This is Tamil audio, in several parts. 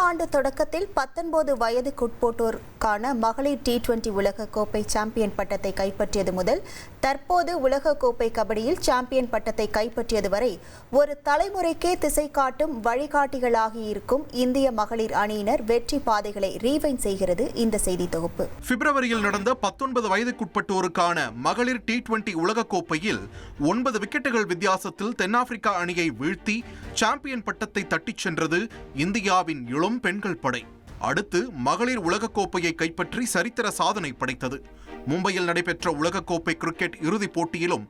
ஆண்டு தொடக்கத்தில் 19 வயதுக்குட்பட்டோருக்கான மகளிர் T20 உலகக்கோப்பை சாம்பியன் பட்டத்தை கைப்பற்றியது முதல் தற்போது உலகக்கோப்பை கபடியில் சாம்பியன் பட்டத்தை கைப்பற்றியது வரை ஒரு தலைமுறைக்கே திசை காட்டும் வழிகாட்டிகளாகி இருக்கும் இந்திய மகளிர் அணியினர் வெற்றி பாதைகளை ரீவைண்ட் செய்கிறது இந்த செய்தி தொகுப்பு. பிப்ரவரியில் நடந்த 19 வயதுக்குட்பட்டோருக்கான மகளிர் T20 உலகக்கோப்பையில் 9 விக்கெட்டுகள் வித்தியாசத்தில் தென்னாப்பிரிக்கா அணியை வீழ்த்தி சாம்பியன் பட்டத்தை தட்டிச் சென்றது இந்தியாவின் இளம் பெண்கள் படை. அடுத்து மகளிர் உலகக்கோப்பையை கைப்பற்றி சரித்திர சாதனை படைத்தது. மும்பையில் நடைபெற்ற உலகக்கோப்பை கிரிக்கெட் இறுதிப் போட்டியிலும்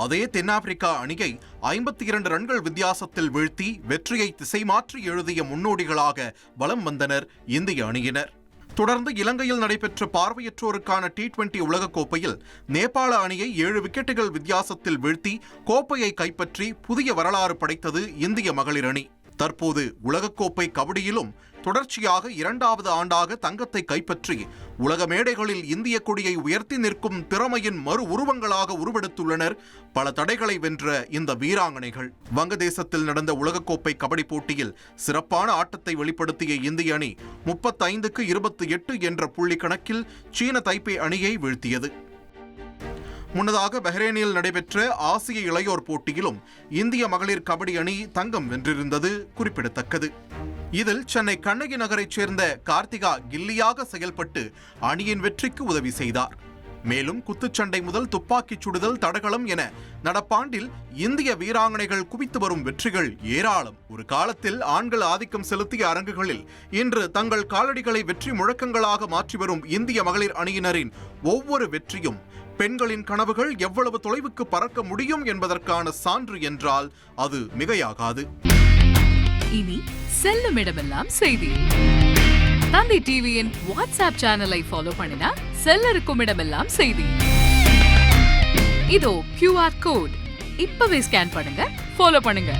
அதே தென்னாப்பிரிக்கா அணியை 52 ரன்கள் வித்தியாசத்தில் வீழ்த்தி வெற்றியை திசை மாற்றி எழுதிய முன்னோடிகளாக வலம் வந்தனர் இந்திய அணியினர். தொடர்ந்து இலங்கையில் நடைபெற்ற பார்வையற்றோருக்கான T20 உலகக்கோப்பையில் நேபாள அணியை 7 விக்கெட்டுகள் வித்தியாசத்தில் வீழ்த்தி கோப்பையை கைப்பற்றி புதிய வரலாறு படைத்தது இந்திய மகளிர் அணி. தற்போது உலகக்கோப்பை கபடியிலும் தொடர்ச்சியாக 2வது ஆண்டாக தங்கத்தை கைப்பற்றி உலக மேடைகளில் இந்திய கொடியை உயர்த்தி நிற்கும் திறமையின் மறு உருவங்களாக உருவெடுத்துள்ளனர் பல தடைகளை வென்ற இந்த வீராங்கனைகள். வங்கதேசத்தில் நடந்த உலகக்கோப்பை கபடி போட்டியில் சிறப்பான ஆட்டத்தை வெளிப்படுத்திய இந்திய அணி 35-28 என்ற புள்ளி கணக்கில் சீன தைப்பே அணியை வீழ்த்தியது. முன்னதாக பஹ்ரைனில் நடைபெற்ற ஆசிய இளையோர் போட்டியிலும் இந்திய மகளிர் கபடி அணி தங்கம் வென்றிருந்தது குறிப்பிடத்தக்கது. இதில் சென்னை கண்ணகி நகரைச் சேர்ந்த கார்த்திகா கில்லியாக செயல்பட்டு அணியின் வெற்றிக்கு உதவி செய்தார். மேலும் குத்துச்சண்டை முதல் துப்பாக்கிச் சுடுதல், தடகளம் என நடப்பாண்டில் இந்திய வீராங்கனைகள் குவித்து வரும் வெற்றிகள் ஏராளம். ஒரு காலத்தில் ஆண்கள் ஆதிக்கம் செலுத்திய அரங்குகளில் இன்று தங்கள் காலடிகளை வெற்றி முழக்கங்களாக மாற்றி வரும் இந்திய மகளிர் அணியினரின் ஒவ்வொரு வெற்றியும் பெண்களின் கனவுகள் எவ்வளவு தொலைவுக்கு பறக்க முடியும் என்பதற்கான சான்று என்றால் அது மிகையாகாது. இனி செல்லும் இடமெல்லாம் செய்தி. தந்தி டிவியின் வாட்ஸ்அப் சேனலை ஃபாலோ பண்ணினா செல்ல இருக்கும் இடமெல்லாம் செய்தி. இதோ QR கோட் இப்பவே ஸ்கேன் பண்ணுங்க, ஃபாலோ பண்ணுங்க.